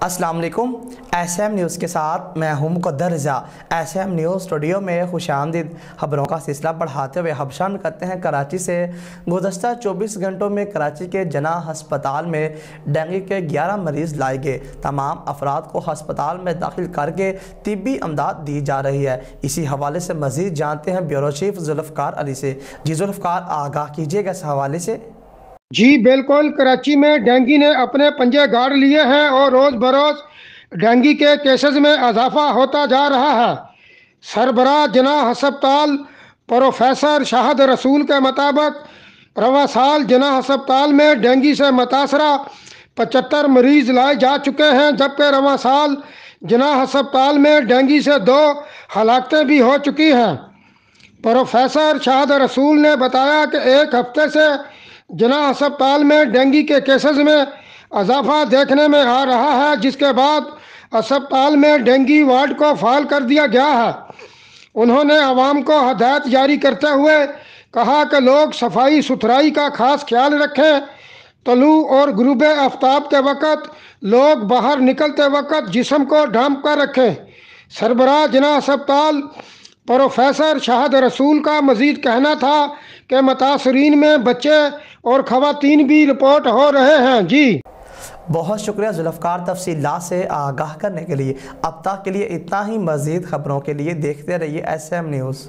अस्सलाम वालेकुम। SM news के साथ मैं हूं मुक़द्दर रज़ा। SM न्यूज़ स्टूडियो में खुशामदीद। खबरों का सिलसिला बढ़ाते हुए अब शामिल करते हैं कराची से। गुज़श्ता 24 घंटों में कराची के जनाह हस्पताल में डेंगू के 11 मरीज़ लाए गए। तमाम अफराद को हस्पताल में दाखिल करके तिब्बी इमदाद दी जा रही है। इसी हवाले से मज़ीद जानते हैं ब्यूरो चीफ जुल्फ़कार अली से। जी जुल्फ़कार, आगाह कीजिएगा इस हवाले से। जी बिल्कुल, कराची में डेंगू ने अपने पंजे गाड़ लिए हैं और रोज़ बरोज़ डेंगू के केसेस में इजाफा होता जा रहा है। सरबराह जनाह हस्पताल प्रोफेसर शाहद रसूल के मुताबिक रवा साल जनाह हस्पताल में डेंगू से मुतासरा 75 मरीज़ लाए जा चुके हैं, जबकि रवा साल जनाह हस्पताल में डेंगू से 2 हलाकतें भी हो चुकी हैं। प्रोफेसर शाहद रसूल ने बताया कि एक हफ्ते से जनाह अस्पताल में डेंगू के केसेस में इजाफा देखने में आ रहा है, जिसके बाद अस्पताल में डेंगू वार्ड को फाल कर दिया गया है। उन्होंने आवाम को हदायत जारी करते हुए कहा कि लोग सफाई सुथराई का खास ख्याल रखें। तलू और गुरूब आफ्ताब के वक़्त लोग बाहर निकलते वक़्त जिस्म को ढांप कर रखें। सरबराह जनाह अस्पताल प्रोफेसर शाहद रसूल का मज़ीद कहना था कि मुतासरीन में बच्चे और ख़वातीन भी रिपोर्ट हो रहे हैं। जी बहुत शुक्रिया जुल्फ़कार तफसीलात से आगाह करने के लिए। अब तक के लिए इतना ही। मज़ीद खबरों के लिए देखते रहिए SM न्यूज़।